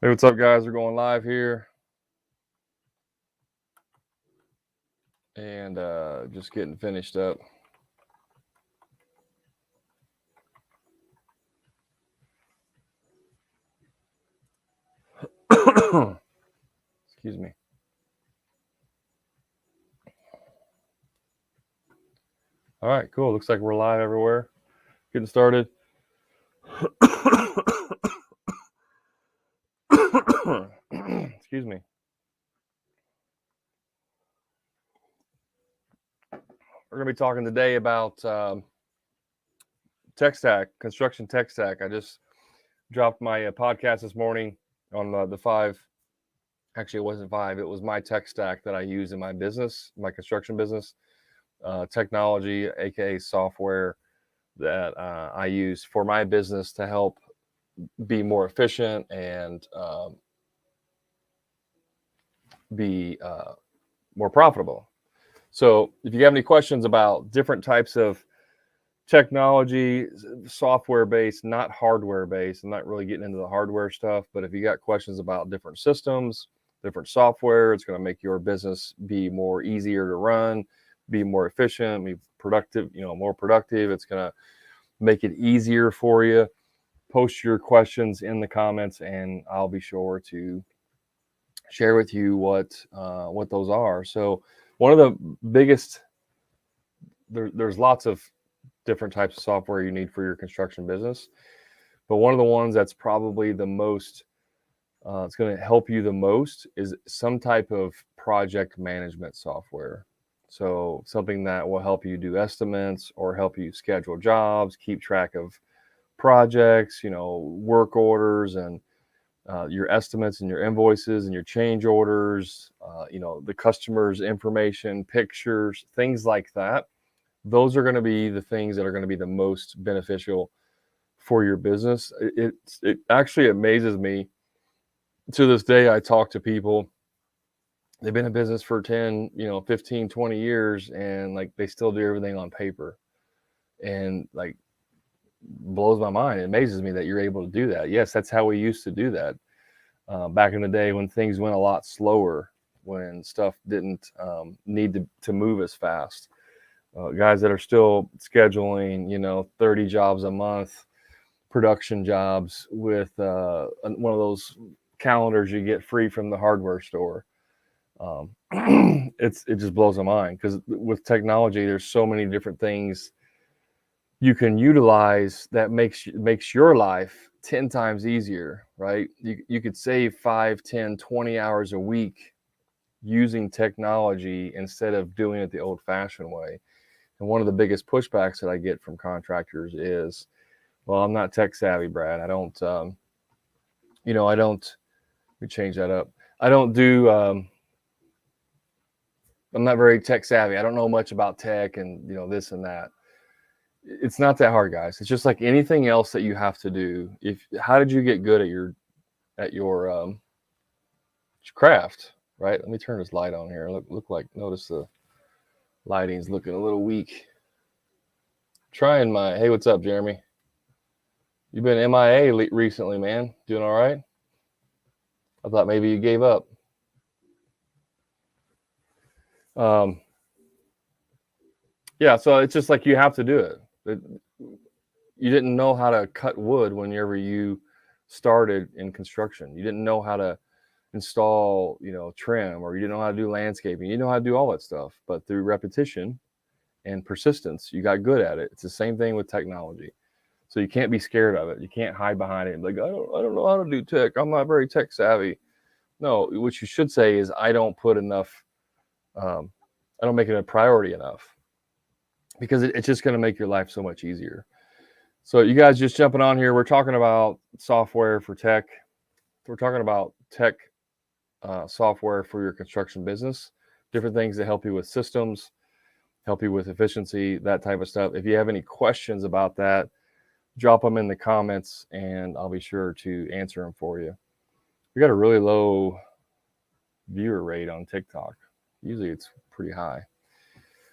Hey, what's up, guys? We're going live here and just getting finished up. Excuse me. All right, cool. Looks like we're live everywhere. Getting started. Excuse me. We're going to be talking today about tech stack, construction tech stack. I just dropped my podcast this morning on the five. Actually, it wasn't five. It was my tech stack that I use in my business, my construction business. Technology, aka software, that I use for my business to help be more efficient and be more profitable. So if you have any questions about different types of technology, software based, not hardware based, I'm not really getting into the hardware stuff, but if you got questions about different systems, different software, it's going to make your business be more easier to run, be more efficient, be productive, more productive. It's going to make it easier for you. Post your questions in the comments and I'll be sure to share with you what those are. So one of the biggest, there's lots of different types of software you need for your construction business, but one of the ones that's probably the most it's going to help you the most is some type of project management software. So something that will help you do estimates or help you schedule jobs, keep track of projects, work orders, and your estimates and your invoices and your change orders, the customer's information, pictures, things like that. Those are going to be the things that are going to be the most beneficial for your business. It actually amazes me. To this day, I talk to people, they've been in business for 10, 15, 20 years, and like they still do everything on paper. And like blows my mind. It amazes me that you're able to do that. Yes, that's how we used to do that. Back in the day when things went a lot slower, when stuff didn't need to move as fast. Guys that are still scheduling, 30 jobs a month, production jobs with one of those calendars you get free from the hardware store. It just blows my mind because with technology, there's so many different things you can utilize that makes your life 10 times easier, right? You could save 5, 10, 20 hours a week using technology instead of doing it the old fashioned way. And one of the biggest pushbacks that I get from contractors is, well, I'm not tech savvy, Brad. I don't, let me change that up. I don't do, I'm not very tech savvy. I don't know much about tech and, this and that. It's not that hard, guys. It's just like anything else that you have to do. How did you get good at your craft, right? Let me turn this light on here. Notice the lighting's looking a little weak. Hey, what's up, Jeremy? You've been MIA recently, man. Doing all right? I thought maybe you gave up. Yeah, so it's just like you have to do it. You didn't know how to cut wood whenever you started in construction. You didn't know how to install, trim, or you didn't know how to do landscaping. You know how to do all that stuff, but through repetition and persistence, you got good at it. It's the same thing with technology. So you can't be scared of it. You can't hide behind it and be like, I don't know how to do tech. I'm not very tech savvy. No, what you should say is, I don't put enough. I don't make it a priority enough, because it's just going to make your life so much easier. So you guys just jumping on here. We're talking about software for tech. We're talking about tech software for your construction business, different things that help you with systems, help you with efficiency, that type of stuff. If you have any questions about that, drop them in the comments and I'll be sure to answer them for you. We got a really low viewer rate on TikTok. Usually it's pretty high.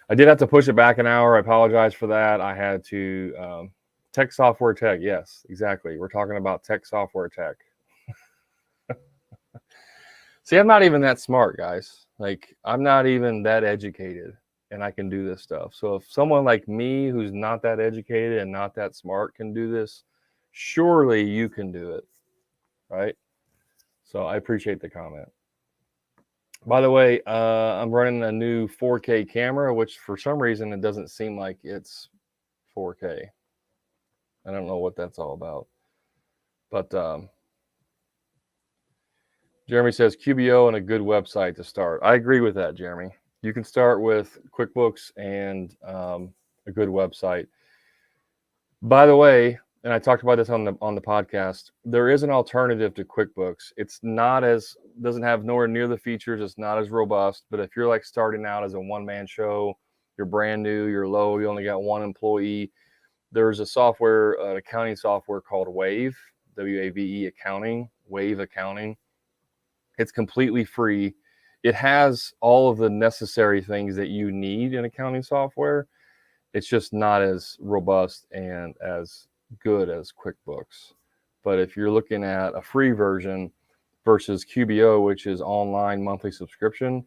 I did have to push it back an hour. I apologize for that. I had to tech software tech. Yes, exactly. We're talking about tech software tech. See, I'm not even that smart, guys. Like, I'm not even that educated, and I can do this stuff. So if someone like me who's not that educated and not that smart can do this, surely you can do it, right? So I appreciate the comment. By the way, I'm running a new 4K camera, which for some reason it doesn't seem like it's 4K. I don't know what that's all about. But Jeremy says QBO and a good website to start. I agree with that, Jeremy. You can start with QuickBooks and a good website. By the way, and I talked about this on the podcast, there is an alternative to QuickBooks. It's not as, doesn't have nowhere near the features. It's not as robust. But if you're like starting out as a one-man show, you're brand new, you're low, you only got one employee, there's a software, an accounting software called Wave, WAVE accounting, Wave accounting. It's completely free. It has all of the necessary things that you need in accounting software. It's just not as robust and as good as QuickBooks. But if you're looking at a free version versus QBO, which is online monthly subscription,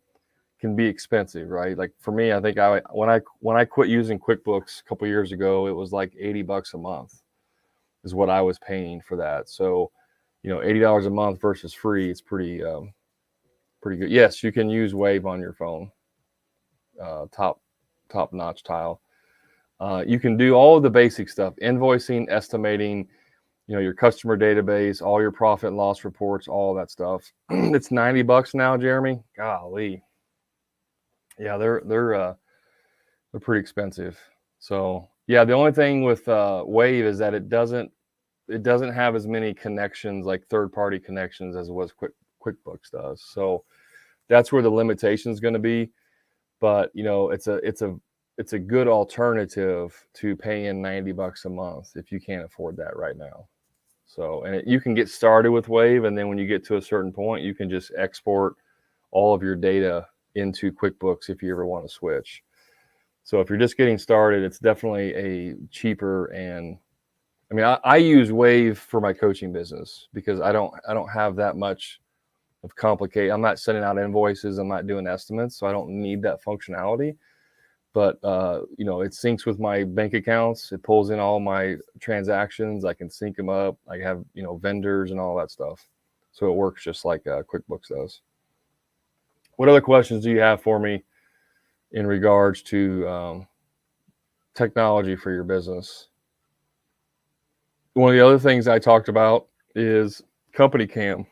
can be expensive, right? Like for me, I think when I quit using QuickBooks a couple years ago, it was like $80 a month is what I was paying for that. So, $80 a month versus free, it's pretty good. Yes, you can use Wave on your phone. Top notch tile. You can do all of the basic stuff: invoicing, estimating, your customer database, all your profit and loss reports, all that stuff. It's $90 now, Jeremy. Golly. Yeah, they're pretty expensive. So yeah, the only thing with Wave is that it doesn't have as many connections, like third-party connections, as was QuickBooks does. So that's where the limitation is going to be. But it's a good alternative to paying $90 a month if you can't afford that right now. So, and you can get started with Wave, and then when you get to a certain point, you can just export all of your data into QuickBooks if you ever want to switch. So if you're just getting started, it's definitely a cheaper, and I mean, I use Wave for my coaching business because I don't have that much of complicated. I'm not sending out invoices. I'm not doing estimates, so I don't need that functionality. But it syncs with my bank accounts. It pulls in all my transactions. I can sync them up. I have vendors and all that stuff. So it works just like QuickBooks does. What other questions do you have for me in regards to technology for your business? One of the other things I talked about is Company Cam.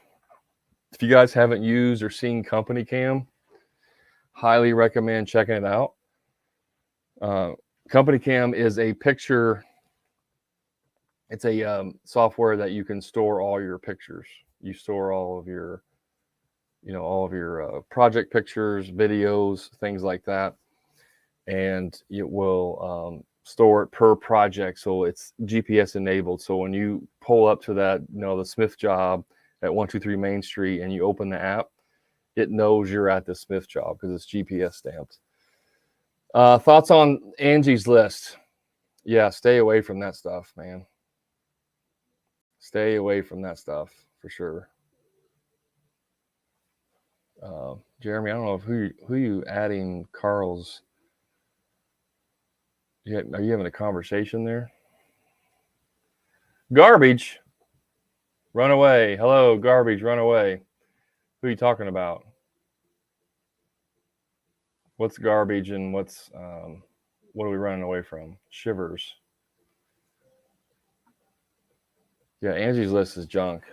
If you guys haven't used or seen Company Cam, highly recommend checking it out. Company Cam is a picture. It's a software that you can store all your pictures. You store all of your, project pictures, videos, things like that, and it will store it per project. So it's GPS enabled. So when you pull up to that, the Smith job at 123 Main Street, and you open the app, it knows you're at the Smith job because it's GPS stamped. Thoughts on Angie's List? Yeah, stay away from that stuff, man. Stay away from that stuff for sure. Jeremy, I don't know who you adding Carl's. Are you having a conversation there? Garbage, run away. Hello, garbage, run away. Who are you talking about? What's garbage and what are we running away from? Shivers. Yeah, Angie's List is junk.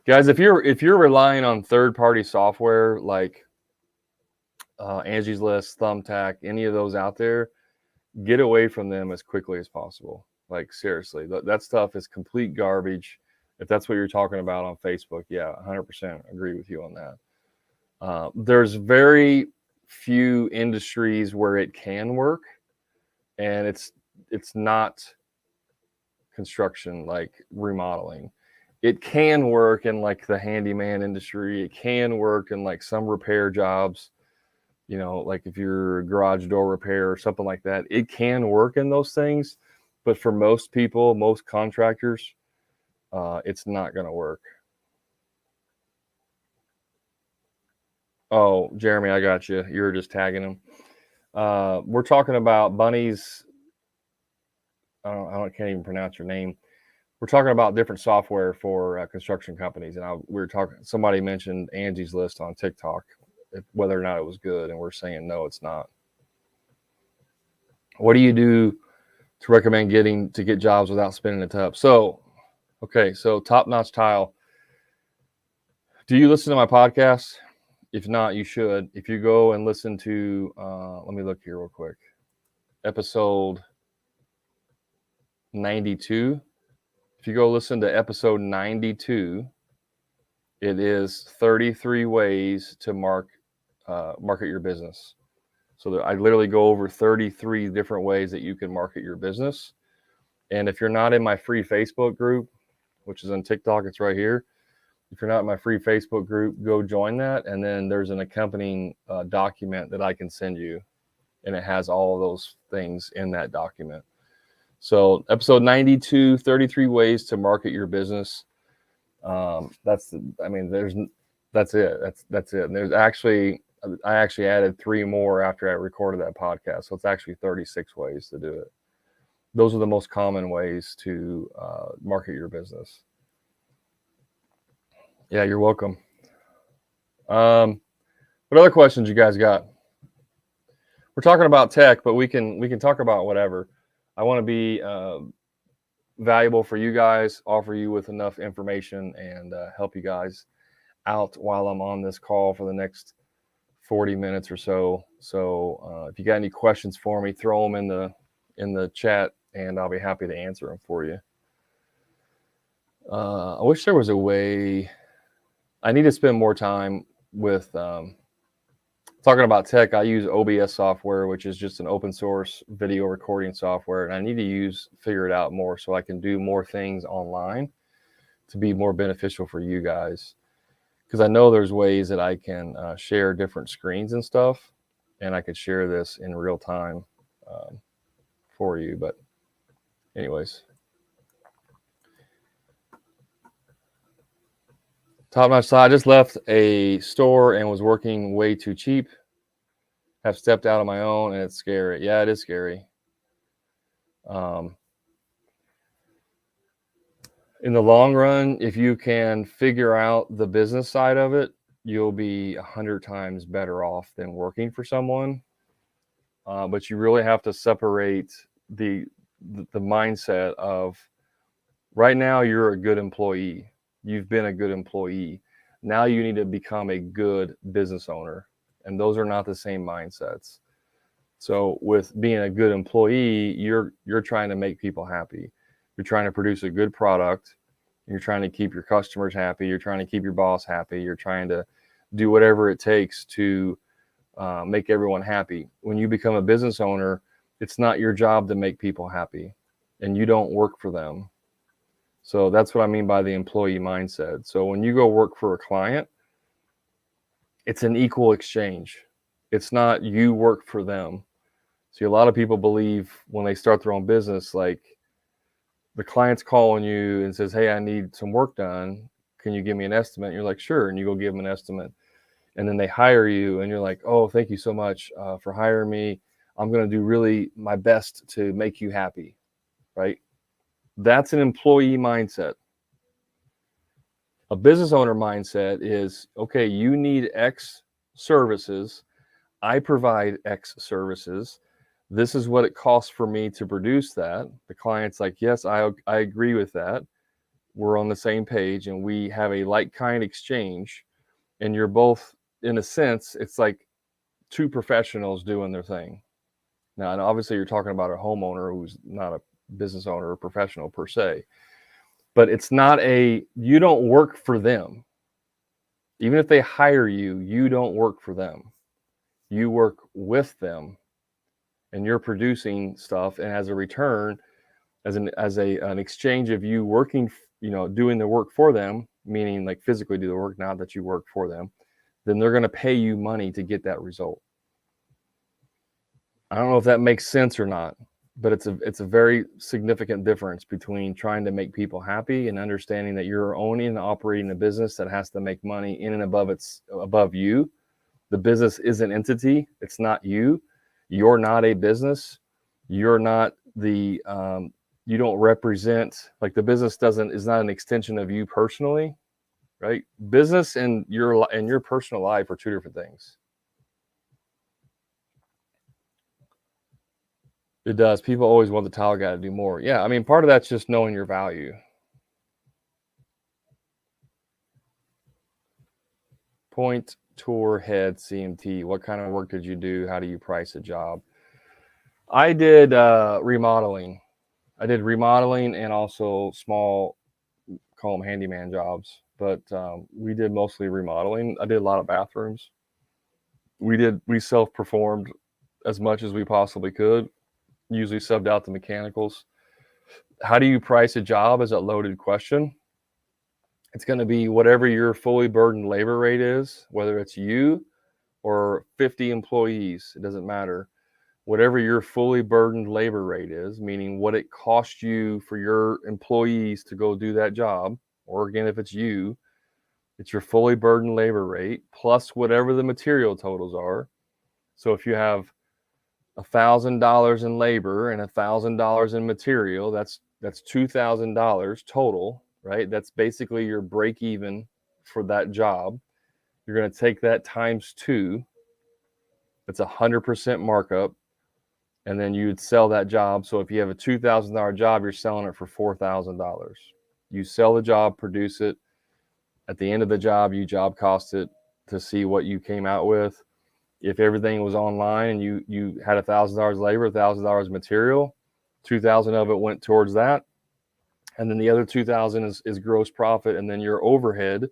Guys, if you're relying on third-party software like Angie's List, Thumbtack, any of those out there, get away from them as quickly as possible. Like seriously, that stuff is complete garbage. If that's what you're talking about on Facebook, yeah, 100% agree with you on that. There's very few industries where it can work, and it's not construction, like remodeling. It can work in like the handyman industry. It can work in like some repair jobs, like if you're a garage door repair or something like that. It can work in those things, but for most people, most contractors, it's not going to work. Oh, Jeremy, I got you. You're just tagging him. We're talking about Bunny's. Can't even pronounce your name. We're talking about different software for construction companies, and we were talking. Somebody mentioned Angie's List on TikTok, whether or not it was good, and we're saying no, it's not. What do you do to recommend to get jobs without spinning a top? So, okay, so Top Notch Tile. Do you listen to my podcast? If not, you should. If you go and listen to, let me look here real quick, episode 92. If you go listen to episode 92, it is 33 ways to market your business. So I literally go over 33 different ways that you can market your business. And if you're not in my free Facebook group, which is on TikTok, it's right here. If you're not in my free Facebook group, go join that. And then there's an accompanying document that I can send you. And it has all of those things in that document. So episode 92, 33 ways to market your business. That's it. That's it. And I actually added 3 more after I recorded that podcast. So it's actually 36 ways to do it. Those are the most common ways to market your business. Yeah, you're welcome. What other questions you guys got? We're talking about tech, but we can talk about whatever. I want to be valuable for you guys, offer you with enough information, and help you guys out while I'm on this call for the next 40 minutes or so. So if you got any questions for me, throw them in the chat, and I'll be happy to answer them for you. I wish there was a way. I need to spend more time with talking about tech. I use OBS software, which is just an open source video recording software, and I need to figure it out more so I can do more things online to be more beneficial for you guys. Because I know there's ways that I can share different screens and stuff, and I could share this in real time for you. But anyways. Top Notch Tile. I just left a store and was working way too cheap. Have stepped out on my own, and it's scary. Yeah, it is scary. In the long run, if you can figure out the business side of it, you'll be 100 times better off than working for someone. But you really have to separate the mindset of right now you're a good employee. You've been a good employee. Now you need to become a good business owner. And those are not the same mindsets. So with being a good employee, you're trying to make people happy. You're trying to produce a good product. You're trying to keep your customers happy. You're trying to keep your boss happy. You're trying to do whatever it takes to make everyone happy. When you become a business owner, it's not your job to make people happy, and you don't work for them. So that's what I mean by the employee mindset. So when you go work for a client, it's an equal exchange. It's not you work for them. See, a lot of people believe when they start their own business, like the client's calling you and says, hey, I need some work done. Can you give me an estimate? And you're like, sure. And you go give them an estimate. And then they hire you and you're like, oh, thank you so much for hiring me. I'm going to do really my best to make you happy, right? That's an employee mindset. A business owner mindset is, okay, you need X services. I provide X services. This is what it costs for me to produce that. The client's like, yes, I agree with that. We're on the same page and we have a like-kind exchange. And you're both, in a sense, it's like two professionals doing their thing. Now, and obviously you're talking about a homeowner who's not a business owner or professional per se, but it's not you don't work for them. Even if they hire you, you don't work for them. You work with them, and you're producing stuff. And as a return, as an exchange of you working, doing the work for them, meaning like physically do the work, not that you work for them, then they're going to pay you money to get that result. I don't know if that makes sense or not, but it's a very significant difference between trying to make people happy and understanding that you're owning and operating a business that has to make money in and above you, The business is an entity. It's not you. You're not a business. You're not the you don't represent, like, the business is not an extension of you personally, right? Business and your personal life are two different things. It does. People always want the tile guy to do more. Yeah, I mean, part of that's just knowing your value. Point, tour, head, CMT. What kind of work did you do? How do you price a job? I did remodeling. I did remodeling and also small, call them handyman jobs. But we did mostly remodeling. I did a lot of bathrooms. We self-performed as much as we possibly could. Usually subbed out the mechanicals. How do you price a job is a loaded question. It's going to be whatever your fully burdened labor rate is, whether it's you or 50 employees, it doesn't matter. Whatever your fully burdened labor rate is, meaning what it costs you for your employees to go do that job, or again, if it's you, it's your fully burdened labor rate plus whatever the material totals are. So if you have $1,000 in labor and $1,000 in material, that's $2,000 total, right? That's basically your break even for that job. You're going to take that times 2. That's 100% markup. And then you'd sell that job. So if you have a $2,000 job, you're selling it for $4,000. You sell the job, produce it. At the end of the job, you job cost it to see what you came out with. If everything was online and you had $1,000 labor, $1,000 material, 2,000 of it went towards that, and then the other 2,000 is gross profit, and then your overhead,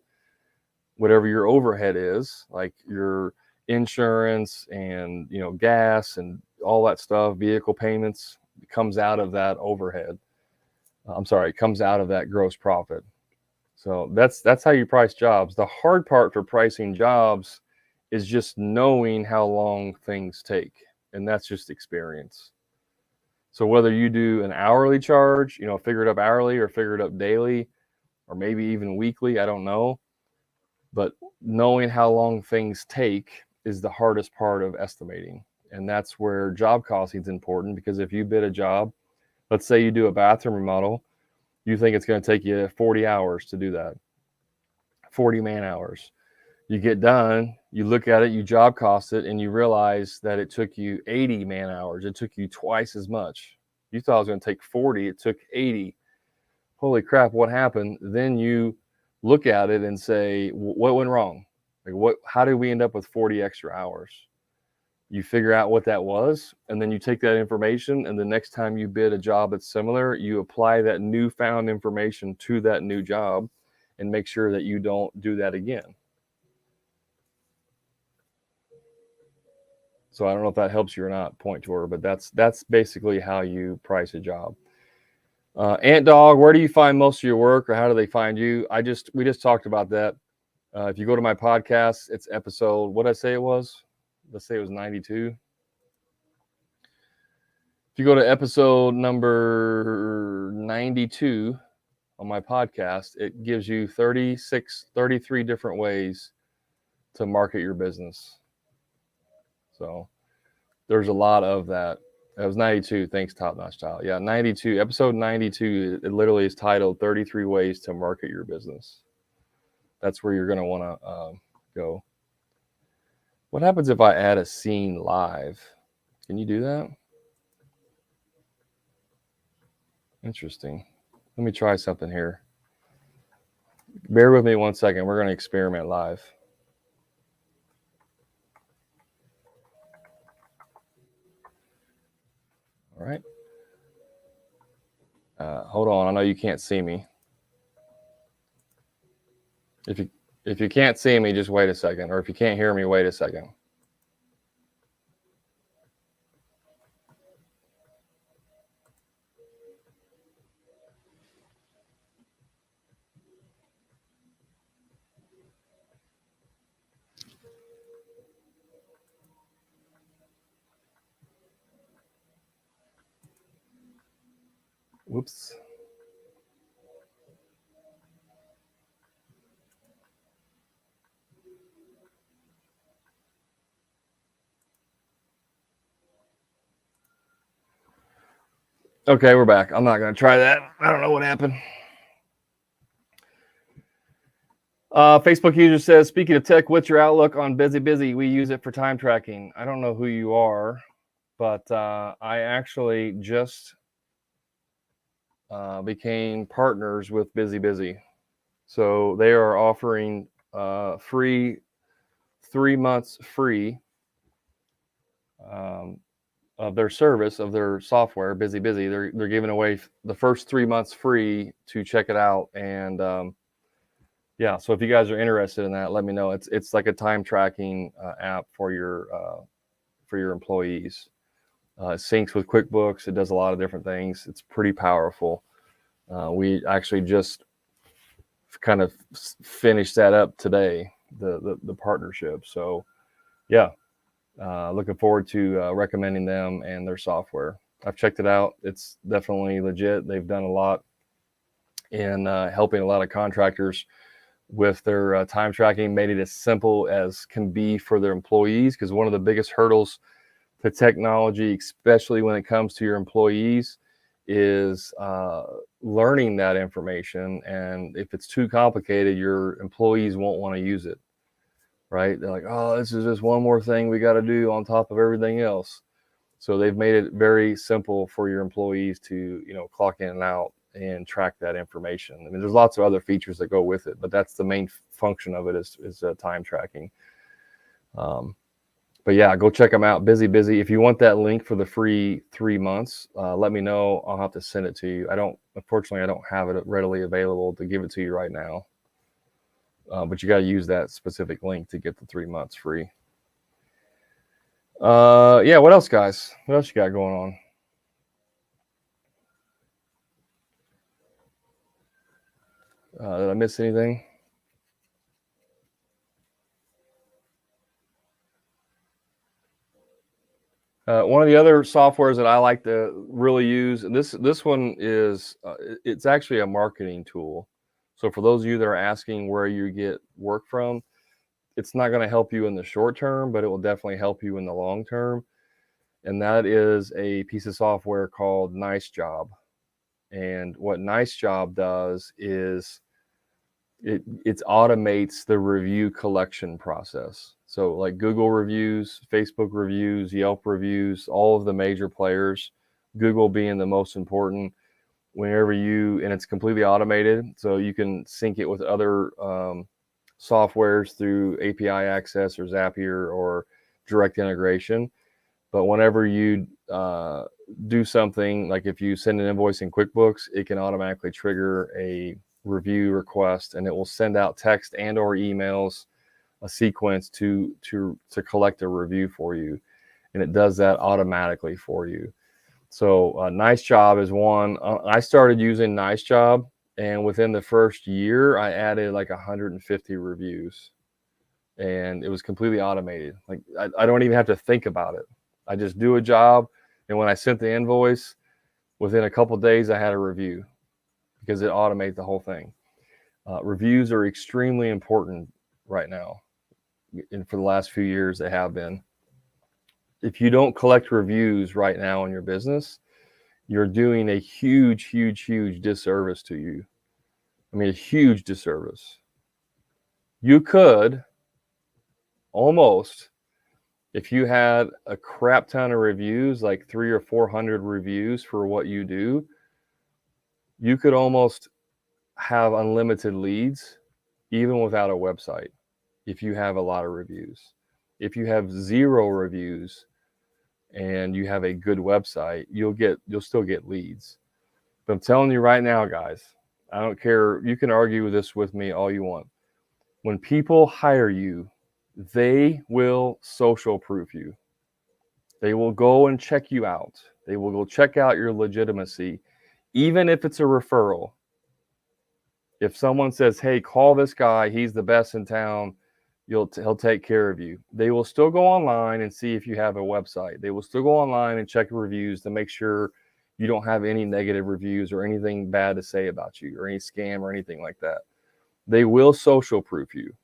whatever your overhead is, like your insurance and gas and all that stuff, vehicle payments, comes out of that overhead. It comes out of that gross profit. So that's how you price jobs. The hard part for pricing jobs is just knowing how long things take, and that's just experience. So whether you do an hourly charge, figure it up hourly or figure it up daily, or maybe even weekly, I don't know. But knowing how long things take is the hardest part of estimating. And that's where job costing is important, because if you bid a job, let's say you do a bathroom remodel, you think it's going to take you 40 hours to do that, 40 man hours. You get done, you look at it, you job cost it, and you realize that it took you 80 man hours. It took you twice as much. You thought it was going to take 40, it took 80. Holy crap, what happened? Then you look at it and say, what went wrong? Like, how did we end up with 40 extra hours? You figure out what that was, and then you take that information, and the next time you bid a job that's similar, you apply that newfound information to that new job and make sure that you don't do that again. So I don't know if that helps you or not, point to her, but that's basically how you price a job. Ant Dog, where do you find most of your work, or how do they find you? We just talked about that. If you go to my podcast, it's episode, what did I say it was? Let's say it was 92. If you go to episode number 92 on my podcast, it gives you 33 different ways to market your business. So there's a lot of that. That was 92. Thanks, Top Notch Tile. Yeah, 92. Episode 92, it literally is titled 33 Ways to Market Your Business. That's where you're going to want to go. What happens if I add a scene live? Can you do that? Interesting. Let me try something here. Bear with me 1 second. We're going to experiment live. All right. Hold on. I know you can't see me. If you can't see me, just wait a second. Or if you can't hear me, wait a second. Whoops. Okay, we're back. I'm not going to try that. I don't know what happened. Facebook user says, speaking of tech, what's your outlook on Busy Busy? We use it for time tracking. I don't know who you are, but I actually just became partners with Busy Busy. So they are offering free 3 months free of their service, of their software, Busy Busy. They're giving away the first 3 months free to check it out. And yeah, so if you guys are interested in that, let me know. It's like a time tracking app for your employees. It syncs with QuickBooks. It does a lot of different things. It's pretty powerful. We actually just kind of finished that up today, the partnership. So yeah, looking forward to recommending them and their software. I've checked it out. It's definitely legit. They've done a lot in helping a lot of contractors with their time tracking, made it as simple as can be for their employees, because one of the biggest hurdles to technology, especially when it comes to your employees, is learning that information. And if it's too complicated, your employees won't want to use it, right? They're like, oh, this is just one more thing we got to do on top of everything else. So they've made it very simple for your employees to, clock in and out and track that information. I mean, there's lots of other features that go with it, but that's the main function of it is time tracking. But yeah, go check them out. Busy Busy. If you want that link for the free 3 months, let me know. I'll have to send it to you. Unfortunately, I don't have it readily available to give it to you right now. But you got to use that specific link to get the 3 months free. Yeah, what else, guys? What else you got going on? Did I miss anything? One of the other softwares that I like to really use, and this one is, it's actually a marketing tool. So for those of you that are asking where you get work from, it's not going to help you in the short term, but it will definitely help you in the long term. And that is a piece of software called Nice Job. And what Nice Job does is it automates the review collection process. So like Google reviews, Facebook reviews, Yelp reviews, all of the major players, Google being the most important. And it's completely automated, so you can sync it with other softwares through API access or Zapier or direct integration. But whenever you do something, like if you send an invoice in QuickBooks, it can automatically trigger a review request, and it will send out text and or emails, a sequence to collect a review for you, and it does that automatically for you. So Nice Job is one. I started using Nice Job, and within the first year, I added like 150 reviews, and it was completely automated. Like I don't even have to think about it. I just do a job, and when I sent the invoice, within a couple of days, I had a review because it automates the whole thing. Reviews are extremely important right now, and for the last few years, they have been. If you don't collect reviews right now in your business, you're doing a huge, huge, huge disservice to you. I mean, a huge disservice. You could almost, if you had a crap ton of reviews, like 300 or 400 reviews for what you do, you could almost have unlimited leads even without a website if you have a lot of reviews. If you have 0 reviews and you have a good website, you'll still get leads. But I'm telling you right now, guys, I don't care. You can argue this with me all you want. When people hire you, they will social proof you. They will go and check you out. They will go check out your legitimacy, even if it's a referral. If someone says, hey, call this guy, he's the best in town, he'll take care of you. They will still go online and see if you have a website. They will still go online and check reviews to make sure you don't have any negative reviews or anything bad to say about you or any scam or anything like that. They will social proof you.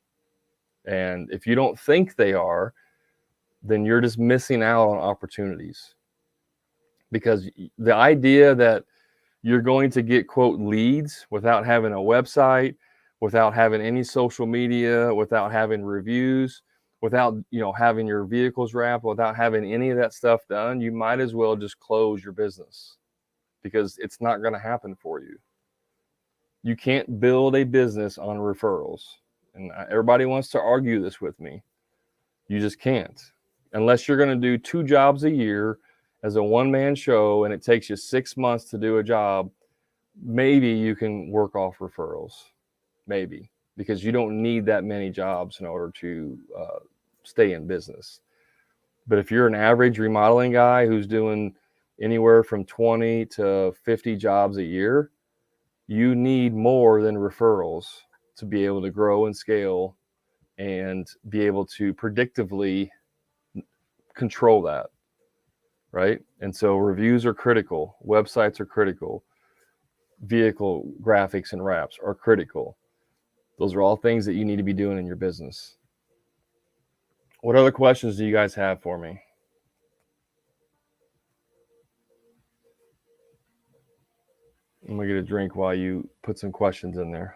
And if you don't think they are, then you're just missing out on opportunities. because the idea that you're going to get, quote, leads without having a website, without having any social media, without having reviews, without, having your vehicles wrapped, without having any of that stuff done, you might as well just close your business, because it's not going to happen for you. You can't build a business on referrals. And everybody wants to argue this with me. You just can't. Unless you're going to do 2 jobs a year as a one-man show and it takes you 6 months to do a job, maybe you can work off referrals. Maybe. Because you don't need that many jobs in order to stay in business. But if you're an average remodeling guy who's doing anywhere from 20 to 50 jobs a year, you need more than referrals to be able to grow and scale and be able to predictively control that, right? And so reviews are critical, websites are critical, vehicle graphics and wraps are critical. Those are all things that you need to be doing in your business. What other questions do you guys have for me? I'm gonna get a drink while you put some questions in there.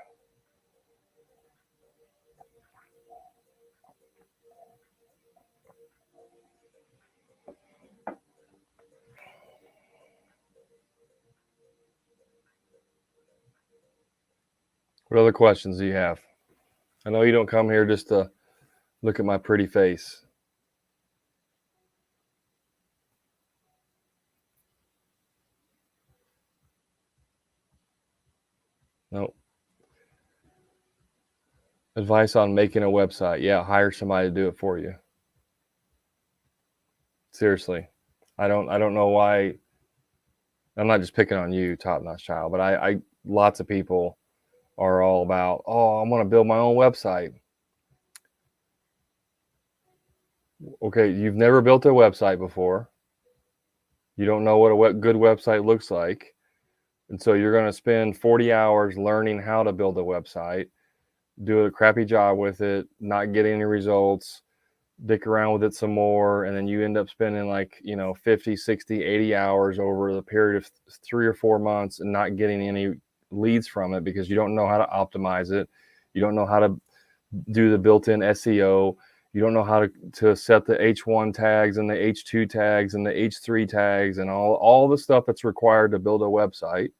What other questions do you have? I know you don't come here just to look at my pretty face. Nope. Advice on making a website. Yeah, hire somebody to do it for you. Seriously. I don't know why. I'm not just picking on you, Top Notch Child, but I lots of people are all about, oh, I want to build my own website. Okay, you've never built a website before. You don't know what a good website looks like. And so you're going to spend 40 hours learning how to build a website, do a crappy job with it, not get any results, dick around with it some more, and then you end up spending 50, 60, 80 hours over the period of 3 or 4 months and not getting any leads from it because you don't know how to optimize it. You don't know how to do the built-in SEO. You don't know how to set the H1 tags and the H2 tags and the H3 tags and all the stuff that's required to build a website.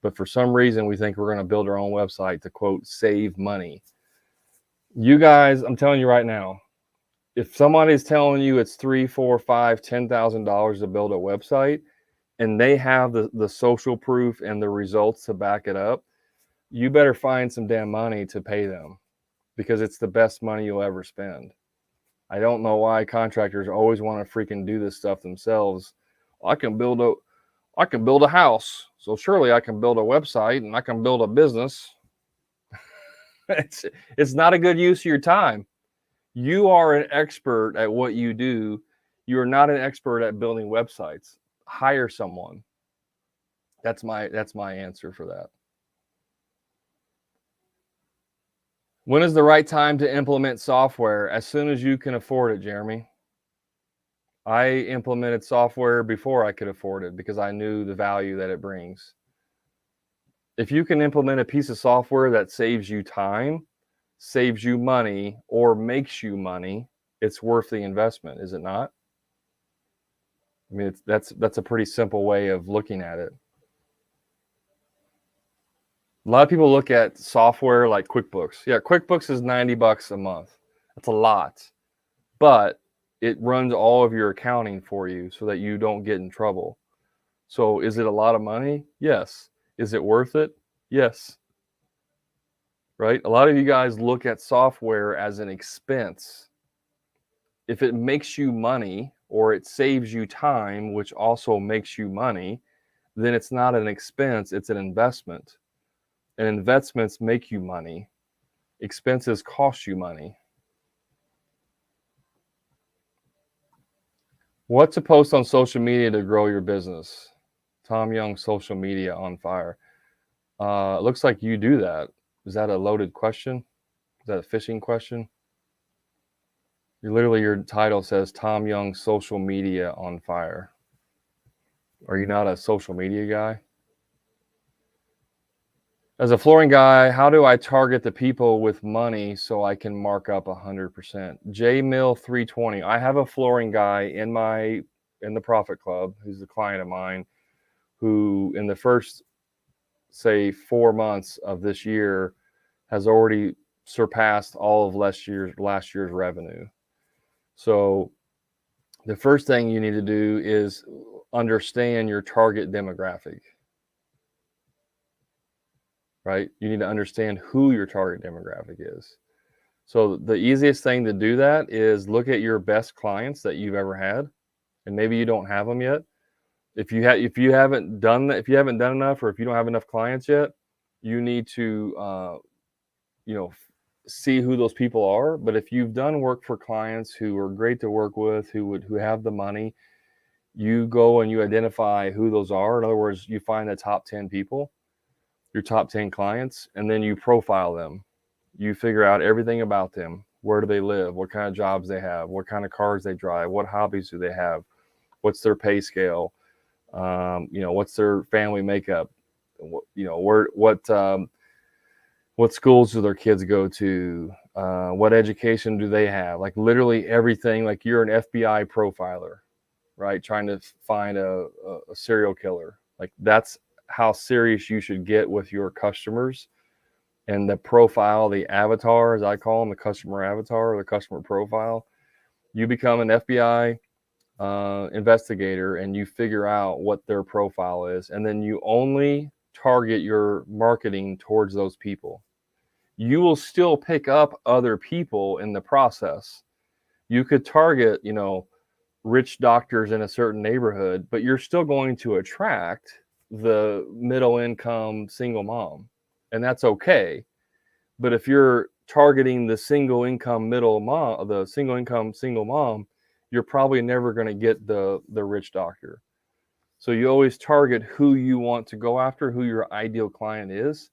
But for some reason, we think we're going to build our own website to, quote, save money. You guys, I'm telling you right now, if somebody's telling you it's $3, $4, $5, $10,000 to build a website, and they have the social proof and the results to back it up, you better find some damn money to pay them, because it's the best money you'll ever spend. I don't know why contractors always want to freaking do this stuff themselves. I can build a house, so surely I can build a website and I can build a business. It's not a good use of your time. You are an expert at what you do. You are not an expert at building websites. Hire someone. That's my answer for that. When is the right time to implement software? As soon as you can afford it, Jeremy. I implemented software before I could afford it because I knew the value that it brings. If you can implement a piece of software that saves you time, saves you money, or makes you money, it's worth the investment, is it not? I mean, that's a pretty simple way of looking at it. A lot of people look at software like QuickBooks. Yeah, QuickBooks is $90 a month. That's a lot, but it runs all of your accounting for you so that you don't get in trouble. So is it a lot of money? Yes. Is it worth it? Yes. Right? A lot of you guys look at software as an expense. If it makes you money or it saves you time, which also makes you money, then it's not an expense, it's an investment. And investments make you money. Expenses cost you money. What to post on social media to grow your business? Tom Young, social media on fire. It looks like you do that. Is that a loaded question? Is that a fishing question? Your title says Tom Young, social media on fire. Are you not a social media guy? As a flooring guy, how do I target the people with money so I can mark up 100%? Mill 320. I have a flooring guy in the Profit Club who's a client of mine who in the first say 4 months of this year has already surpassed all of last year's revenue. So the first thing you need to do is understand your target demographic. Right? You need to understand who your target demographic is. So the easiest thing to do that is look at your best clients that you've ever had, and maybe you don't have them yet. If you haven't done enough, or if you don't have enough clients yet, you need to see who those people are. But if you've done work for clients who are great to work with, who have the money, you go and you identify who those are. In other words, you find the top 10 people, your top 10 clients, and then you profile them. You figure out everything about them. Where do they live? What kind of jobs they have? What kind of cars they drive? What hobbies do they have? What's their pay scale? What's their family makeup? What schools do their kids go to? What education do they have? Like literally everything. Like you're an FBI profiler, right? Trying to find a serial killer. Like that's how serious you should get with your customers. And the profile, the avatar, as I call them, the customer avatar or the customer profile, you become an FBI investigator and you figure out what their profile is. And then you only target your marketing towards those people. You will still pick up other people in the process. You could target, rich doctors in a certain neighborhood, but you're still going to attract the middle income single mom. And that's okay. But if you're targeting the single income single mom, you're probably never going to get the rich doctor. So you always target who you want to go after, who your ideal client is.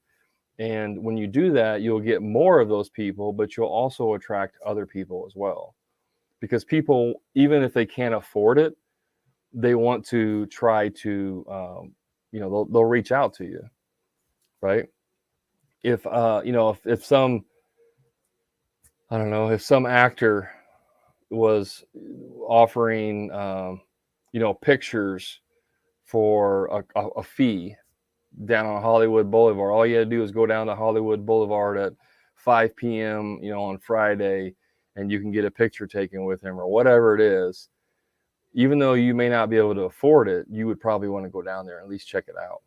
And when you do that, you'll get more of those people, but you'll also attract other people as well. Because people, even if they can't afford it, they want to try to, they'll reach out to you, right? If some actor was offering pictures for a fee down on Hollywood Boulevard, all you had to do is go down to Hollywood Boulevard at 5 p.m. On Friday, and you can get a picture taken with him or whatever it is. Even though you may not be able to afford it, you would probably want to go down there and at least check it out.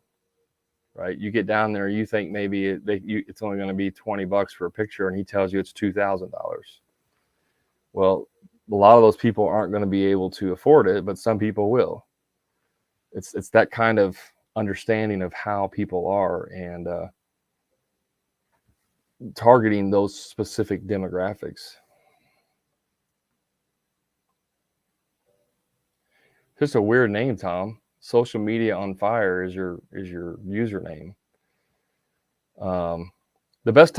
Right? You get down there, you think maybe it's only going to be $20 for a picture, and he tells you it's $2,000. Well, a lot of those people aren't going to be able to afford it, but some people will. It's that kind of understanding of how people are and targeting those specific demographics. Just a weird name, Tom. Social Media on Fire is your username. The best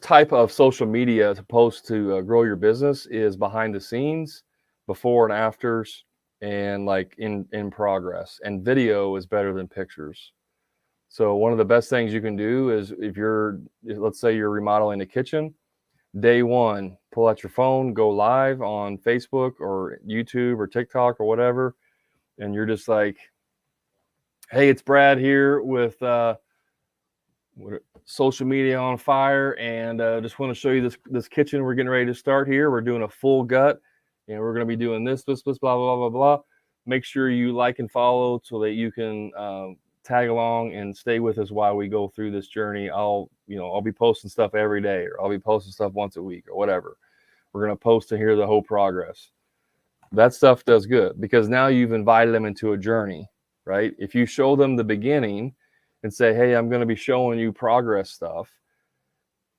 type of social media supposed to grow your business is behind the scenes, before and afters, and like in progress. And video is better than pictures. So one of the best things you can do is let's say you're remodeling a kitchen, day one, pull out your phone, go live on Facebook or YouTube or TikTok or whatever. And you're just like, hey, it's Brad here with Social Media on Fire, and just want to show you this kitchen we're getting ready to start here. We're doing a full gut, and we're going to be doing this, blah, blah, blah, blah. Make sure you like and follow so that you can tag along and stay with us while we go through this journey. I'll be posting stuff every day, or I'll be posting stuff once a week or whatever. We're going to post to hear the whole progress. That stuff does good because now you've invited them into a journey, right? If you show them the beginning and say, hey, I'm going to be showing you progress stuff.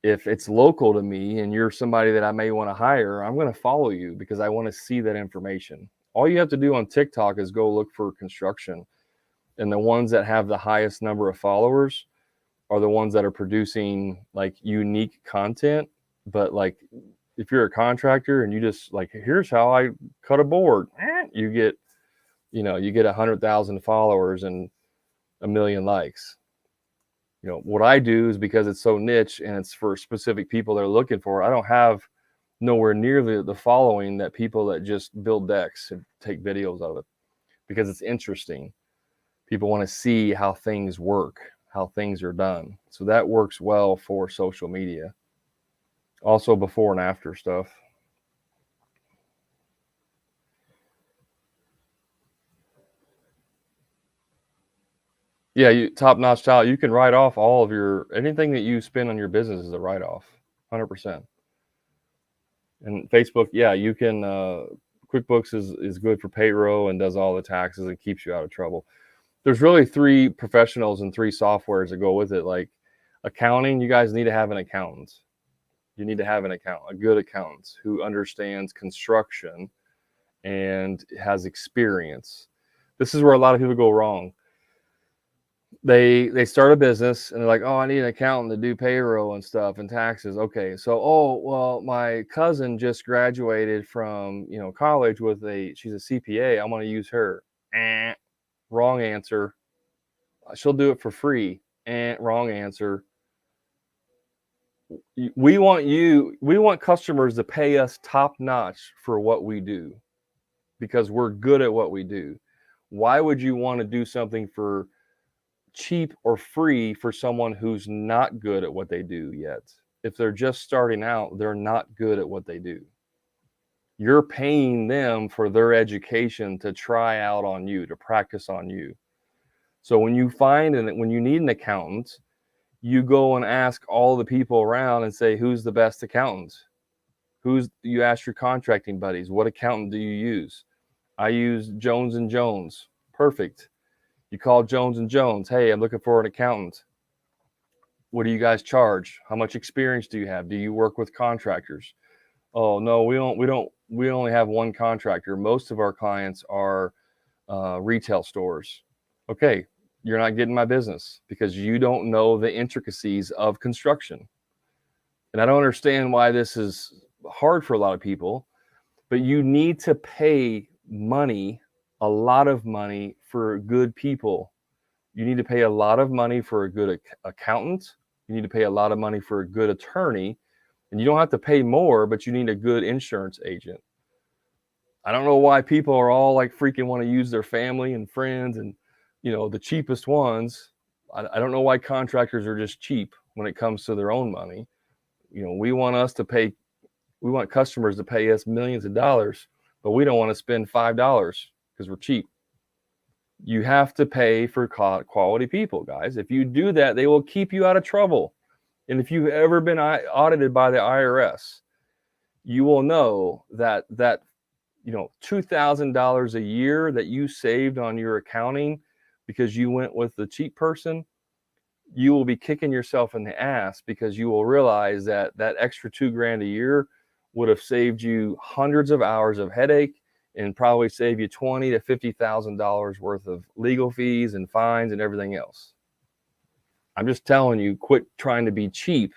If it's local to me and you're somebody that I may want to hire, I'm going to follow you because I want to see that information. All you have to do on TikTok is go look for construction. And the ones that have the highest number of followers are the ones that are producing like unique content. But like if you're a contractor and you just like, here's how I cut a board, you get you get 100,000 followers and a million likes. What I do is, because it's so niche and it's for specific people they're looking for, I don't have nowhere near the following that people that just build decks and take videos of it, because it's interesting. People want to see how things work, how things are done. So that works well for social media. Also before and after stuff. Yeah, top-notch style. You can write off all of anything that you spend on your business is a write-off, 100%. And Facebook, yeah, you can. QuickBooks is good for payroll and does all the taxes and keeps you out of trouble. There's really 3 professionals and 3 softwares that go with it. Like accounting, you guys need to have an accountant. You need to have a good accountant who understands construction and has experience. This is where a lot of people go wrong. They start a business and they're like, oh, I need an accountant to do payroll and stuff and taxes. Okay, so well, my cousin just graduated from college with she's a CPA. I'm going to use her. Wrong answer. She'll do it for free. Wrong answer. We want customers to pay us top notch for what we do, because we're good at what we do. Why would you want to do something for cheap or free for someone who's not good at what they do yet? If they're just starting out, they're not good at what they do. You're paying them for their education to try out on you, to practice on you. So when you when you need an accountant, you go and ask all the people around and say, who's the best accountant? You ask your contracting buddies, what accountant do you use? I use Jones & Jones. Perfect. You call Jones & Jones. Hey, I'm looking for an accountant. What do you guys charge? How much experience do you have? Do you work with contractors? Oh, no, we only have one contractor. Most of our clients are retail stores. Okay, you're not getting my business because you don't know the intricacies of construction. And I don't understand why this is hard for a lot of people, but you need to pay money, a lot of money, for good people. You need to pay a lot of money for a good accountant. You need to pay a lot of money for a good attorney. And you don't have to pay more, but you need a good insurance agent. I don't know why people are all like freaking want to use their family and friends and, the cheapest ones. I don't know why contractors are just cheap when it comes to their own money. We want customers to pay us millions of dollars, but we don't want to spend $5 because we're cheap. You have to pay for quality people, guys. If you do that, they will keep you out of trouble. And if you've ever been audited by the IRS, you will know that $2,000 a year that you saved on your accounting because you went with the cheap person, you will be kicking yourself in the ass, because you will realize that extra $2,000 a year would have saved you hundreds of hours of headache and probably save you $20,000 to $50,000 worth of legal fees and fines and everything else. I'm just telling you, quit trying to be cheap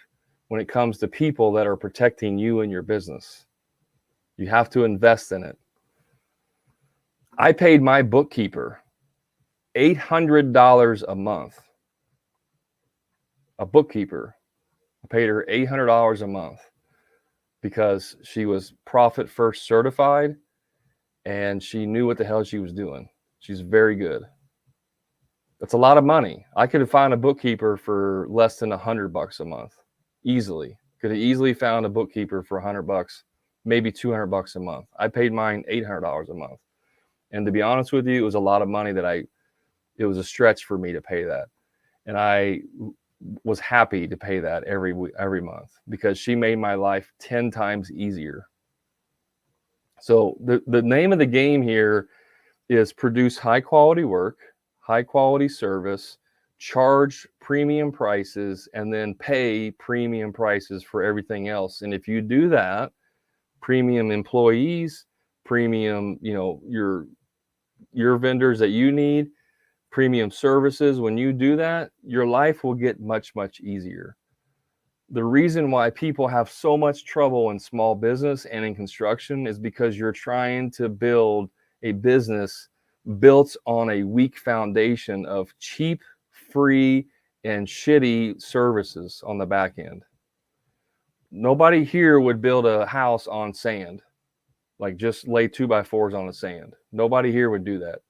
when it comes to people that are protecting you and your business. You have to invest in it. I paid my bookkeeper $800 a month. A bookkeeper. I paid her $800 a month because she was Profit First certified and she knew what the hell she was doing. She's very good. That's a lot of money. I could have found a bookkeeper for less than $100 a month. Easily. Could have easily found a bookkeeper for $100, maybe $200 a month. I paid mine $800 a month. And to be honest with you, it was a lot of money it was a stretch for me to pay that. And I was happy to pay that every month because she made my life 10 times easier. So the name of the game here is produce high quality work, high quality service, charge premium prices, and then pay premium prices for everything else. And if you do that, premium employees, premium, your vendors that you need, premium services, when you do that, your life will get much, much easier. The reason why people have so much trouble in small business and in construction is because you're trying to build a business built on a weak foundation of cheap, free, and shitty services on the back end. Nobody here would build a house on sand, like just lay 2x4s on the sand. Nobody here would do that,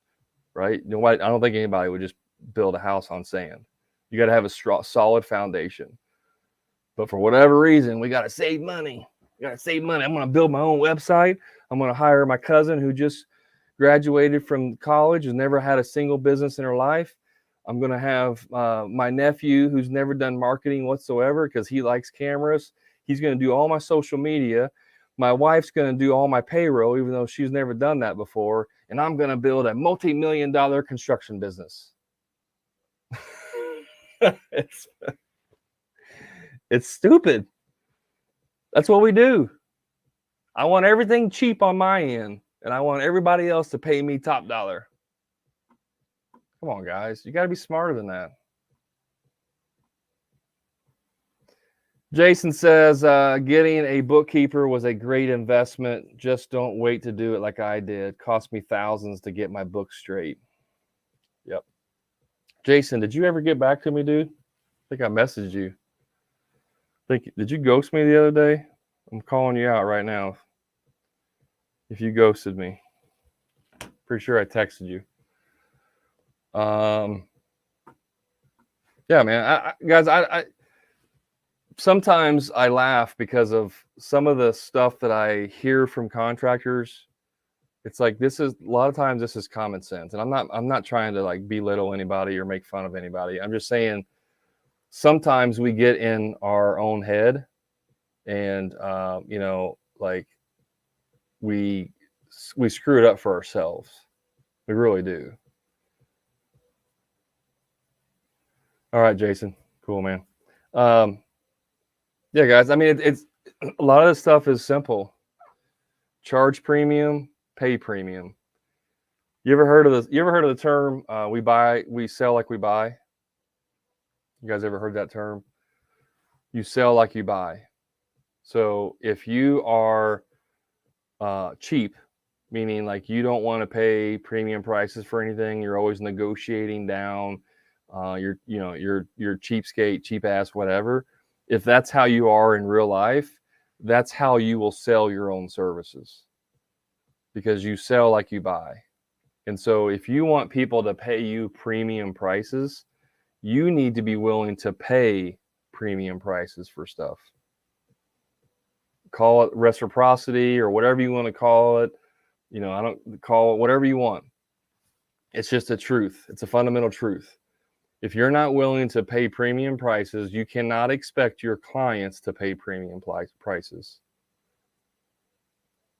right? Nobody. I don't think anybody would just build a house on sand. You got to have a solid foundation. But for whatever reason, we got to save money. I'm going to build my own website. I'm going to hire my cousin who just graduated from college, has never had a single business in her life. I'm going to have my nephew who's never done marketing whatsoever because he likes cameras. He's going to do all my social media. My wife's going to do all my payroll, even though she's never done that before. And I'm going to build a multi-million-dollar construction business. It's stupid. That's what we do. I want everything cheap on my end, and I want everybody else to pay me top dollar. Come on, guys. You got to be smarter than that. Jason says, getting a bookkeeper was a great investment. Just don't wait to do it like I did. Cost me thousands to get my books straight. Yep. Jason, did you ever get back to me, dude? I think I messaged you. Did you ghost me the other day? I'm calling you out right now. If you ghosted me. Pretty sure I texted you. Yeah, man. Guys, sometimes I laugh because of some of the stuff that I hear from contractors. It's like a lot of times this is common sense, and I'm not trying to like belittle anybody or make fun of anybody. I'm just saying sometimes we get in our own head, and like we screw it up for ourselves. We really do. All right, Jason. Cool, man. Yeah, guys. I mean, it's a lot of this stuff is simple. Charge premium, pay premium. You ever heard of the term we sell like we buy? You guys ever heard that term? You sell like you buy. So if you are cheap, meaning like you don't want to pay premium prices for anything, you're always negotiating down. You're cheapskate, cheap ass, whatever. If that's how you are in real life, that's how you will sell your own services, because you sell like you buy. And so if you want people to pay you premium prices, you need to be willing to pay premium prices for stuff. Call it reciprocity or whatever you want to call it. I don't call it whatever you want. It's just a truth. It's a fundamental truth. If you're not willing to pay premium prices, you cannot expect your clients to pay premium prices.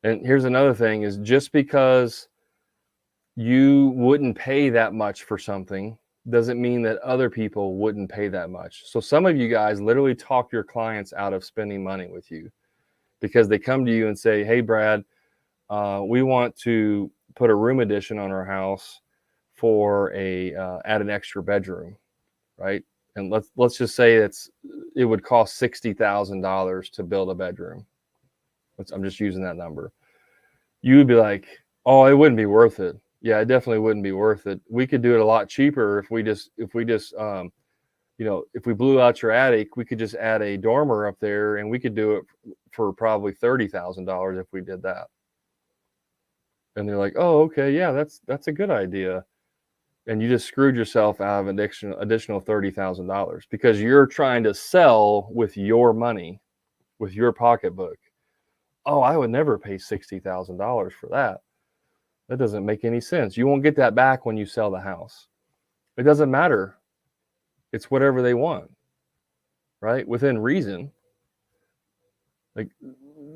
And here's another thing is, just because you wouldn't pay that much for something doesn't mean that other people wouldn't pay that much. So some of you guys literally talk your clients out of spending money with you because they come to you and say, hey, Brad, we want to put a room addition on our house for add an extra bedroom, right? And let's just say it would cost $60,000 to build a bedroom. I'm just using that number. You would be like, oh, it wouldn't be worth it. Yeah, it definitely wouldn't be worth it. We could do it a lot cheaper if we blew out your attic, we could just add a dormer up there, and we could do it for probably $30,000 if we did that. And they're like, oh, okay, yeah, that's a good idea. And you just screwed yourself out of an additional $30,000 because you're trying to sell with your money, with your pocketbook. Oh, I would never pay $60,000 for that. That doesn't make any sense. You won't get that back when you sell the house. It doesn't matter. It's whatever they want, right? Within reason. Like,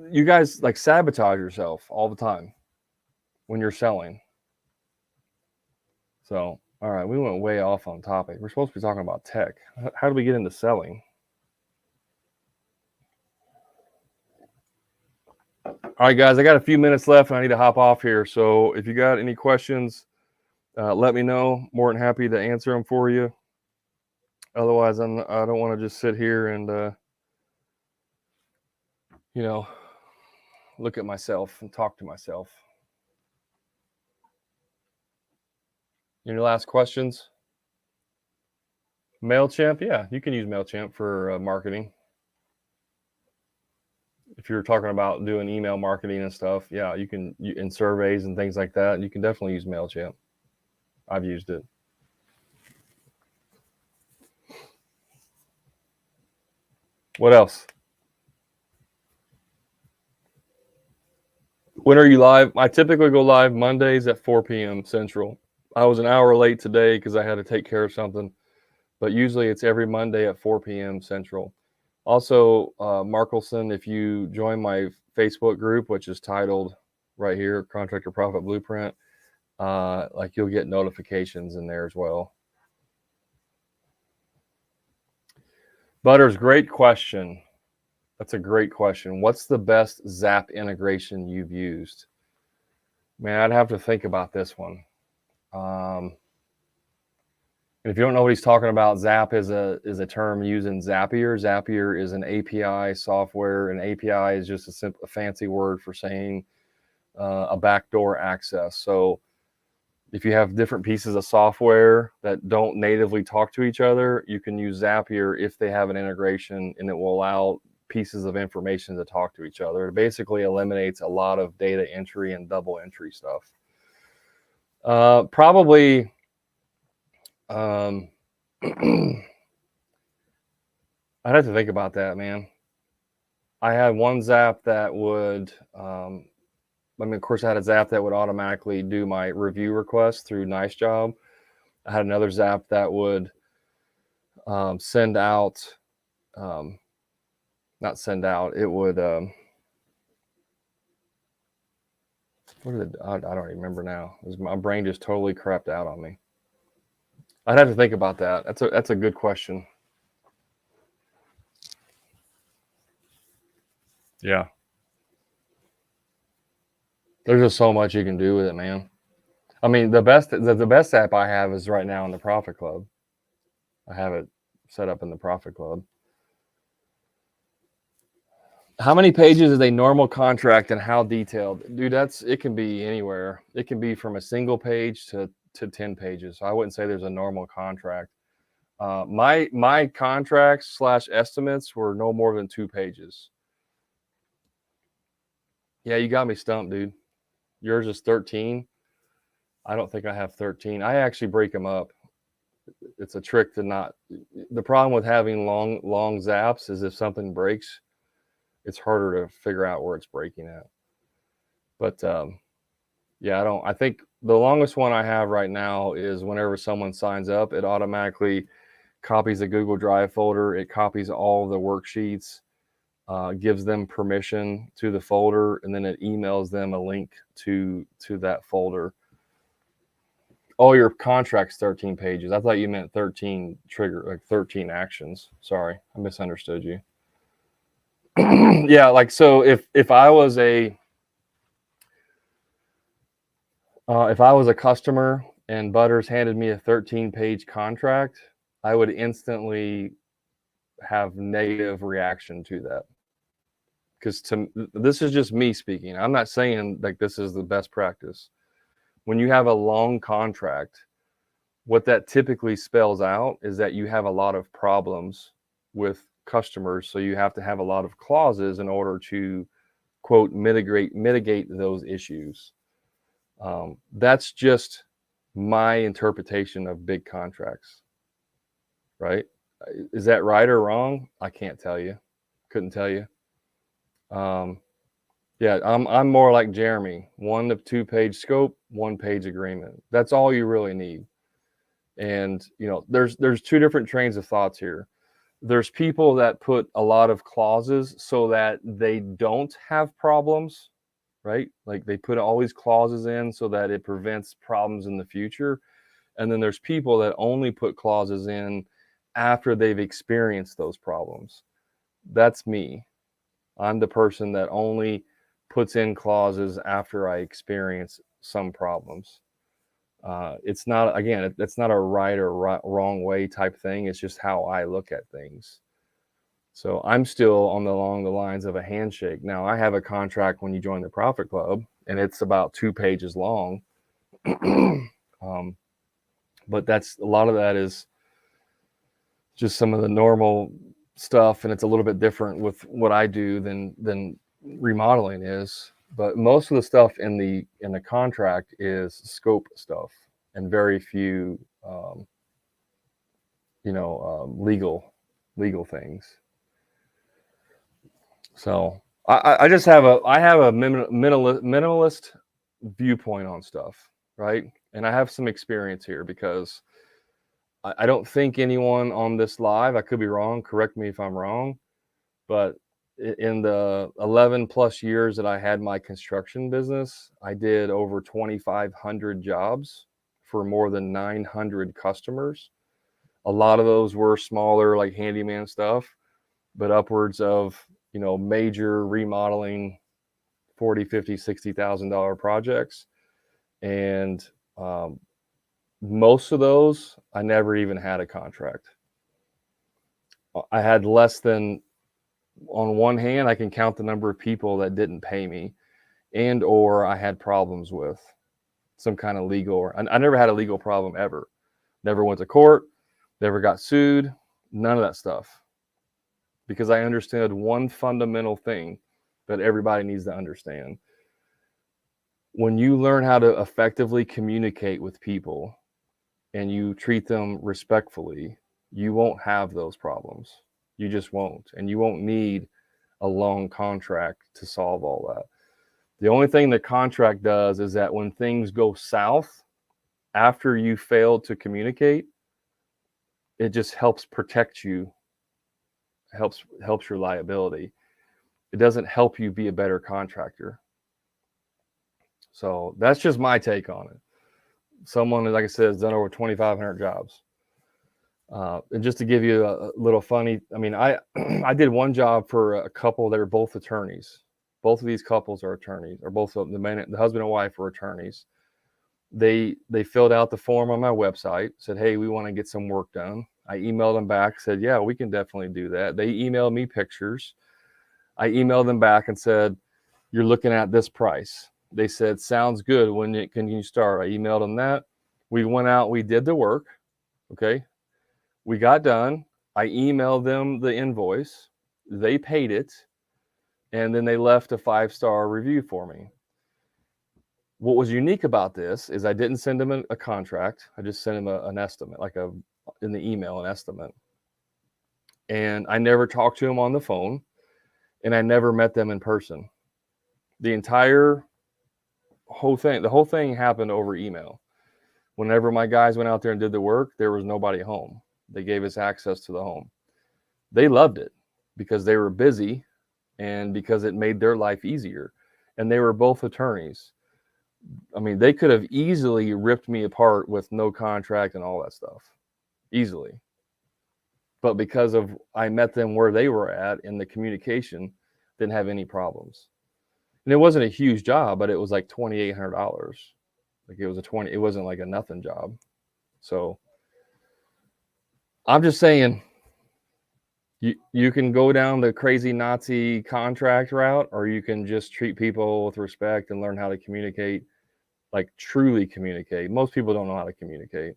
you guys like sabotage yourself all the time when you're selling. So, all right, we went way off on topic. We're supposed to be talking about tech. How do we get into selling? All right, guys, I got a few minutes left and I need to hop off here. So if you got any questions, let me know. More than happy to answer them for you. Otherwise, I don't want to just sit here and, look at myself and talk to myself. Any last questions? MailChimp, yeah, you can use MailChimp for marketing. If you're talking about doing email marketing and stuff, yeah, you can, in surveys and things like that, you can definitely use MailChimp. I've used it. What else? When are you live? I typically go live Mondays at 4 p.m. Central. I was an hour late today because I had to take care of something, but usually it's every Monday at 4 p.m. Central. Also, Markelson, if you join my Facebook group, which is titled right here, Contractor Profit Blueprint, like you'll get notifications in there as well. Butters, great question. That's a great question. What's the best Zap integration you've used? Man, I'd have to think about this one. If you don't know what he's talking about, Zap is a term used in Zapier. Zapier is an API software. An API is just a fancy word for saying a backdoor access. So if you have different pieces of software that don't natively talk to each other, you can use Zapier if they have an integration, and it will allow pieces of information to talk to each other. It basically eliminates a lot of data entry and double entry stuff. Probably I'd have to think about that, man. I had one Zap that would, of course, I had a Zap that would automatically do my review request through Nice Job. I had another Zap that would send out, not send out, it would, what did it, I don't even remember now. My brain just totally crapped out on me. I'd have to think about that. That's a good question. Yeah. There's just so much you can do with it, man. I mean, the best app I have is right now in the Profit Club. I have it set up in the Profit Club. How many pages is a normal contract and how detailed? Dude, it can be anywhere. It can be from a single page to 10 pages. So I wouldn't say there's a normal contract. My contracts / estimates were no more than 2 pages. Yeah, you got me stumped, dude. Yours is 13. I don't think I have 13. I actually break them up. It's a trick to not. The problem with having long zaps is if something breaks, it's harder to figure out where it's breaking at. But yeah, I think the longest one I have right now is whenever someone signs up, it automatically copies a Google Drive folder. It copies all the worksheets, gives them permission to the folder, and then it emails them a link to that folder. Oh, your contract's 13 pages. I thought you meant 13 like 13 actions. Sorry, I misunderstood you. Yeah, like, so if I was a customer and Butters handed me a 13-page contract, I would instantly have negative reaction to that. Because this is just me speaking. I'm not saying like this is the best practice. When you have a long contract, what that typically spells out is that you have a lot of problems with customers. So you have to have a lot of clauses in order to, quote, mitigate those issues. That's just my interpretation of big contracts, right? Is that right or wrong? I can't tell you. Couldn't tell you. Yeah, I'm more like Jeremy. 1 to 2 page scope, 1 page agreement. That's all you really need. And there's 2 different trains of thoughts here. There's people that put a lot of clauses so that they don't have problems, right? Like they put all these clauses in so that it prevents problems in the future. And then there's people that only put clauses in after they've experienced those problems. That's me. I'm the person that only puts in clauses after I experience some problems. It's not, again, it's not a right or wrong way type thing. It's just how I look at things. So I'm still along the lines of a handshake. Now, I have a contract when you join the Profit Club, and it's about 2 pages long. But that's a lot of that is just some of the normal stuff, and it's a little bit different with what I do than remodeling is. But most of the stuff in the contract is scope stuff, and very few legal things. So I just have a minimalist viewpoint on stuff, right? And I have some experience here because I don't think anyone on this live, I could be wrong, correct me if I'm wrong, but in the 11 plus years that I had my construction business, I did over 2,500 jobs for more than 900 customers. A lot of those were smaller, like handyman stuff, but upwards of, major remodeling, $40,000, $50,000, $60,000 projects. And most of those, I never even had a contract. I had less than, on one hand, I can count the number of people that didn't pay me, and or I had problems with some kind of legal. I never had a legal problem ever. Never went to court, never got sued, none of that stuff. Because I understood one fundamental thing that everybody needs to understand. When you learn how to effectively communicate with people and you treat them respectfully, you won't have those problems. You just won't. And you won't need a long contract to solve all that. The only thing the contract does is that when things go south after you failed to communicate, it just helps protect you, helps your liability. It doesn't help you be a better contractor. So that's just my take on it. Someone, like I said, has done over 2,500 jobs. And just to give you a little funny, I mean, I did one job for a couple that are both attorneys. Both of these couples are attorneys, or both of them, the husband and wife were attorneys. They filled out the form on my website, said, hey, we want to get some work done. I emailed them back, said, yeah, we can definitely do that. They emailed me pictures. I emailed them back and said, you're looking at this price. They said, sounds good. When can you start? I emailed them that. We went out, we did the work. Okay. We got done. I emailed them the invoice. They paid it. And then they left a 5-star review for me. What was unique about this is I didn't send them a contract. I just sent them an estimate, in the email, an estimate. And I never talked to them on the phone, and I never met them in person. The whole thing happened over email. Whenever my guys went out there and did the work, there was nobody home. They gave us access to the home. They loved it because they were busy and because it made their life easier. And they were both attorneys. I mean, they could have easily ripped me apart with no contract and all that stuff. Easily. But because of I met them where they were at in the communication, didn't have any problems. And it wasn't a huge job, but it was like $2,800. Like it wasn't like a nothing job. So I'm just saying, you can go down the crazy Nazi contract route, or you can just treat people with respect and learn how to communicate, like truly communicate. Most people don't know how to communicate.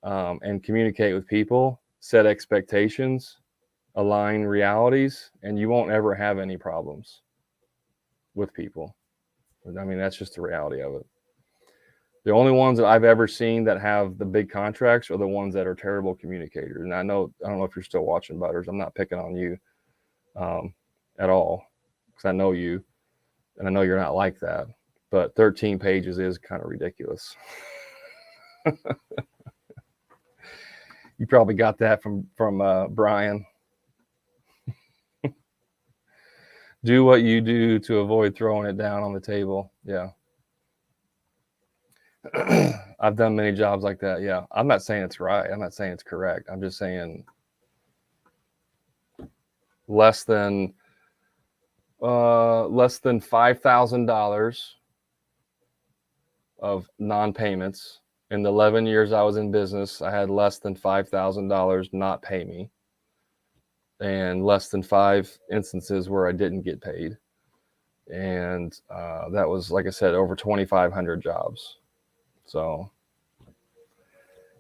And communicate with people, set expectations, align realities, and you won't ever have any problems with people. I mean, that's just the reality of it. The only ones that I've ever seen that have the big contracts are the ones that are terrible communicators. And I don't know if you're still watching, Butters. I'm not picking on you at all, because I know you, and I know you're not like that. But 13 pages is kind of ridiculous. You probably got that from Brian. Do what you do to avoid throwing it down on the table. Yeah. I've done many jobs like that. Yeah. I'm not saying it's right. I'm not saying it's correct. I'm just saying less than $5,000 of non-payments. In the 11 years I was in business, I had less than $5,000 not pay me, and less than 5 instances where I didn't get paid. And that was, like I said, over 2,500 jobs. So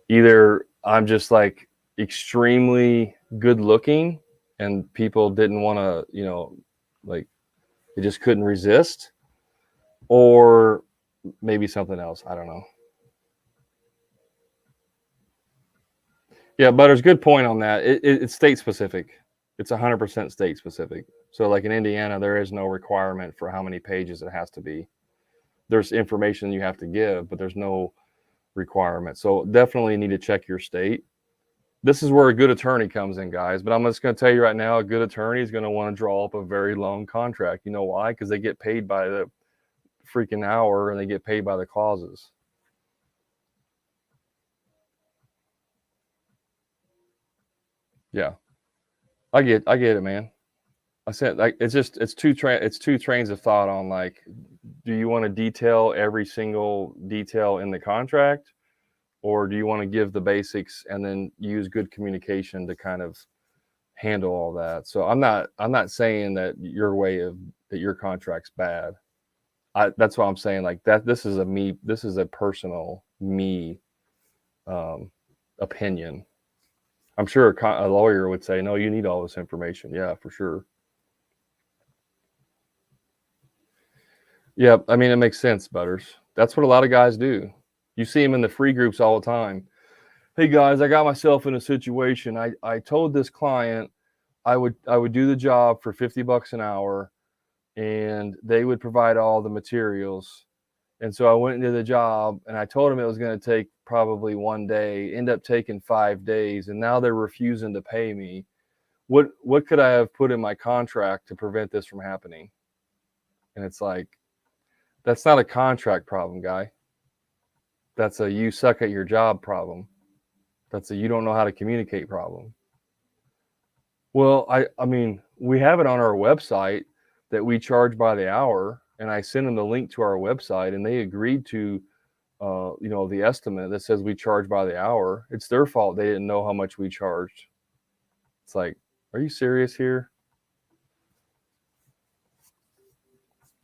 Either I'm just like extremely good looking and people didn't want to, like they just couldn't resist, or maybe something else. I don't know. Yeah, Butters, good point on that. It's state specific. It's 100% state specific. So, like in Indiana, there is no requirement for how many pages it has to be. There's information you have to give, but there's no requirement. So, definitely need to check your state. This is where a good attorney comes in, guys. But I'm just going to tell you right now, a good attorney is going to want to draw up a very long contract. You know why? Because they get paid by the freaking hour and they get paid by the clauses. Yeah, I get it, man. I said like it's two trains of thought on like, do you want to detail every single detail in the contract, or do you want to give the basics and then use good communication to kind of handle all that? So I'm not saying that your contract's bad. That's what I'm saying. Like that, this is a personal me opinion. I'm sure a lawyer would say, no, you need all this information. Yeah, for sure. Yeah, I mean, it makes sense, Butters. That's what a lot of guys do. You see them in the free groups all the time. Hey guys, I got myself in a situation. I told this client I would do the job for $50 an hour and they would provide all the materials. And so I went into the job and I told them it was going to take probably one day, end up taking 5 days, and now they're refusing to pay me. What could I have put in my contract to prevent this from happening? And it's like, that's not a contract problem, guy. That's a you suck at your job problem. That's a you don't know how to communicate problem. Well, I mean, we have it on our website that we charge by the hour, and I sent them the link to our website, and they agreed to, the estimate that says we charge by the hour. It's their fault they didn't know how much we charged. It's like, are you serious here?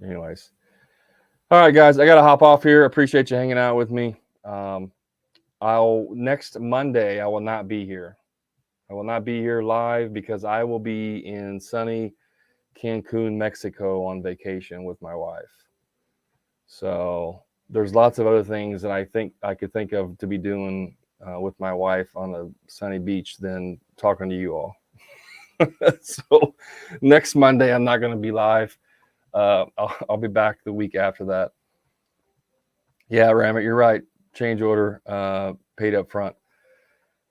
Anyways, all right, guys, I gotta hop off here. Appreciate you hanging out with me. Next Monday I will not be here. I will not be here live because I will be in sunny Cancun, Mexico on vacation with my wife. So there's lots of other things that I think I could think of to be doing with my wife on a sunny beach than talking to you all. So next Monday I'm not going to be live. I'll be back the week after that. Yeah, Ramit, you're right. Change order, paid up front.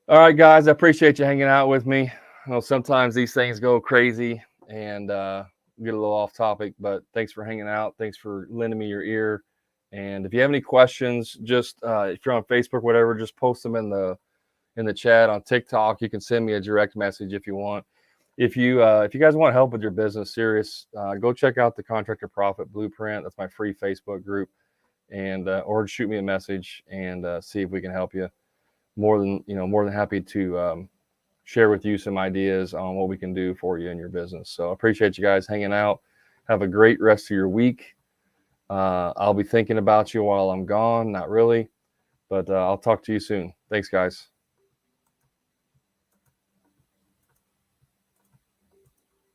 All right, guys, I appreciate you hanging out with me. I know sometimes these things go crazy and get a little off topic, but thanks for hanging out. Thanks for lending me your ear. And if you have any questions, just if you're on Facebook, whatever, just post them in the chat. On TikTok, you can send me a direct message if you want. If you guys want help with your business, serious, go check out the Contractor Profit Blueprint. That's my free Facebook group, and or shoot me a message and see if we can help you. More than happy to share with you some ideas on what we can do for you in your business. So I appreciate you guys hanging out. Have a great rest of your week. I'll be thinking about you while I'm gone. Not really, but I'll talk to you soon. Thanks, guys.